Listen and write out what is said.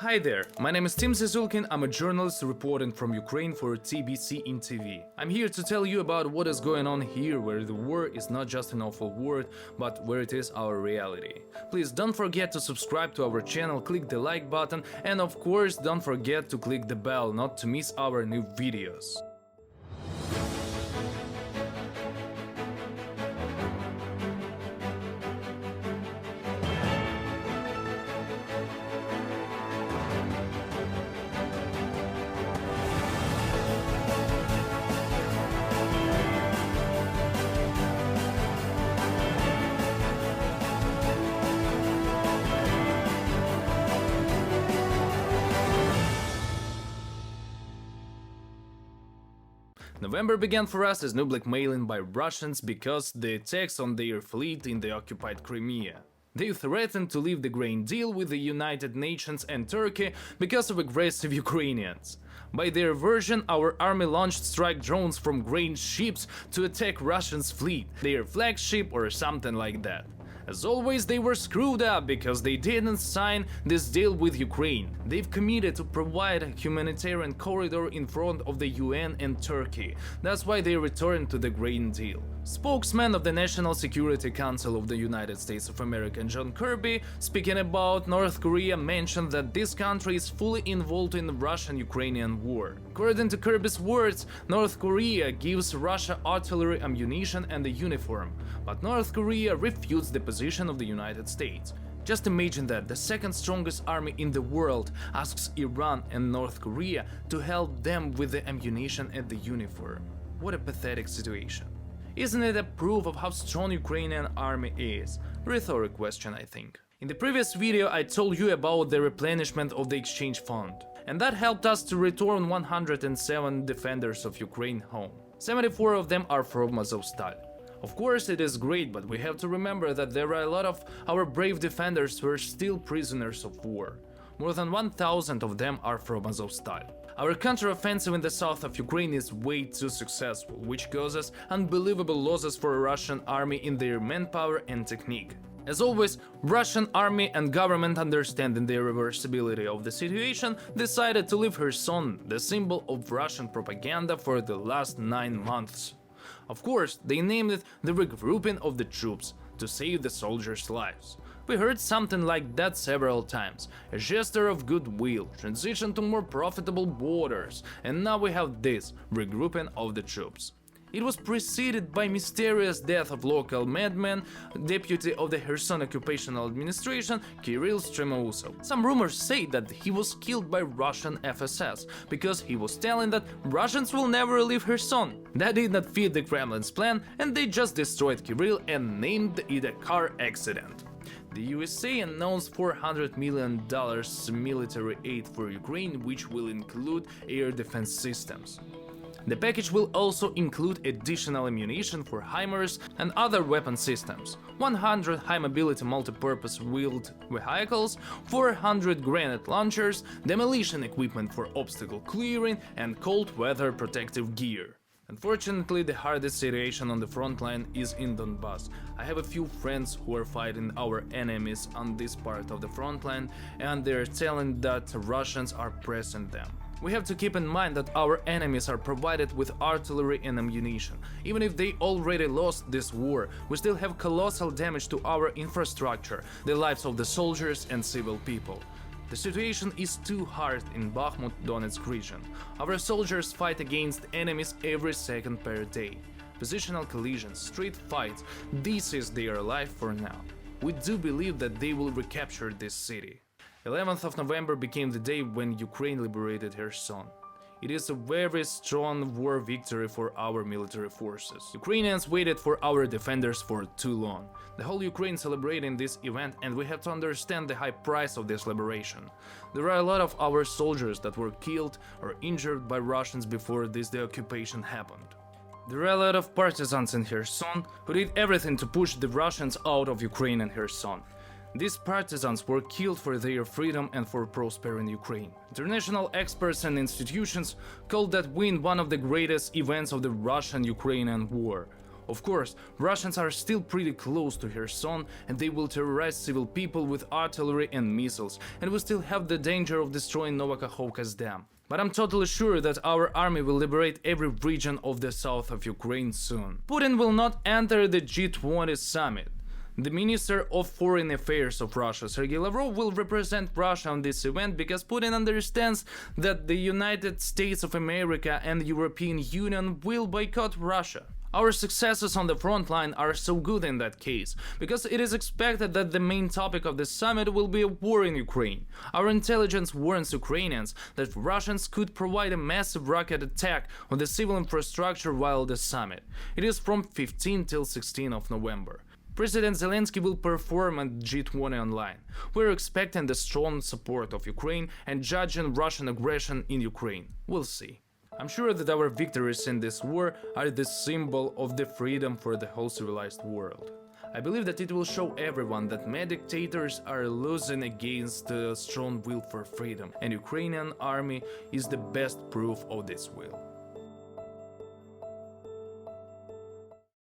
Hi there, my name is Zeziulkin. I'm a journalist reporting from Ukraine for TBC-InTV. I'm here to tell you about what is going on here, where the war is not just an awful word, but where it is our reality. Please don't forget to subscribe to our channel, click the like button, and of course don't forget to click the bell not to miss our new videos. November began for us as new blackmailing by Russians because the attacks on their fleet in the occupied Crimea. They threatened to leave the grain deal with the United Nations and Turkey because of aggressive Ukrainians. By their version, our army launched strike drones from grain ships to attack Russians' fleet, their flagship or something like that. As always, they were screwed up because they didn't sign this deal with Ukraine. They've committed to provide a humanitarian corridor in front of the UN and Turkey. That's why they returned to the grain deal. Spokesman of the National Security Council of the United States of America, John Kirby, speaking about North Korea, mentioned that this country is fully involved in the Russian-Ukrainian war. According to Kirby's words, North Korea gives Russia artillery, ammunition and a uniform, but North Korea refutes the position of the United States. Just imagine that the second strongest army in the world asks Iran and North Korea to help them with the ammunition and the uniform. What a pathetic situation. Isn't it a proof of how strong Ukrainian army is? Rhetoric question, I think. In the previous video I told you about the replenishment of the exchange fund, and that helped us to return 107 defenders of Ukraine home. 74 of them are from Azovstal. Of course it is great, but we have to remember that there are a lot of our brave defenders who are still prisoners of war. More than 1,000 of them are from Azovstal. Our counteroffensive in the south of Ukraine is way too successful, which causes unbelievable losses for the Russian army in their manpower and technique. As always, Russian army and government, understanding the irreversibility of the situation, decided to leave Kherson, the symbol of Russian propaganda, for the last 9 months. Of course, they named it the regrouping of the troops to save the soldiers' lives. We heard something like that several times, a gesture of goodwill, transition to more profitable borders, and now we have this regrouping of the troops. It was preceded by mysterious death of local madman, deputy of the Kherson Occupational Administration, Kirill Stremousov. Some rumors say that he was killed by Russian FSS because he was telling that Russians will never leave Kherson. That did not fit the Kremlin's plan, and they just destroyed Kirill and named it a car accident. The USA announced $400 million military aid for Ukraine, which will include air defense systems. The package will also include additional ammunition for HIMARS and other weapon systems, 100 high-mobility multi-purpose wheeled vehicles, 400 grenade launchers, demolition equipment for obstacle clearing, and cold weather protective gear. Unfortunately, the hardest situation on the front line is in Donbass. I have a few friends who are fighting our enemies on this part of the front line, and they're telling that Russians are pressing them. We have to keep in mind that our enemies are provided with artillery and ammunition. Even if they already lost this war, we still have colossal damage to our infrastructure, the lives of the soldiers and civil people. The situation is too hard in Bakhmut, Donetsk region. Our soldiers fight against enemies every second per day. Positional collisions, street fights, this is their life for now. We do believe that they will recapture this city. 11th of November became the day when Ukraine liberated Kherson. It is a very strong war victory for our military forces. Ukrainians waited for our defenders for too long. The whole Ukraine celebrating this event, and we have to understand the high price of this liberation. There are a lot of our soldiers that were killed or injured by Russians before the occupation happened. There are a lot of partisans in Kherson who did everything to push the Russians out of Ukraine and Kherson. These partisans were killed for their freedom and for prospering Ukraine. International experts and institutions called that win one of the greatest events of the Russian-Ukrainian war. Of course, Russians are still pretty close to Kherson, and they will terrorize civil people with artillery and missiles, and we still have the danger of destroying Novakakhovka's dam. But I'm totally sure that our army will liberate every region of the south of Ukraine soon. Putin will not enter the G20 summit. The Minister of Foreign Affairs of Russia, Sergei Lavrov, will represent Russia on this event because Putin understands that the United States of America and the European Union will boycott Russia. Our successes on the front line are so good in that case, because it is expected that the main topic of the summit will be a war in Ukraine. Our intelligence warns Ukrainians that Russians could provide a massive rocket attack on the civil infrastructure while the summit. It is from 15 till 16 of November. President Zelensky will perform at G20 online. We're expecting the strong support of Ukraine and judging Russian aggression in Ukraine. We'll see. I'm sure that our victories in this war are the symbol of the freedom for the whole civilized world. I believe that it will show everyone that mad dictators are losing against a strong will for freedom, and Ukrainian army is the best proof of this will.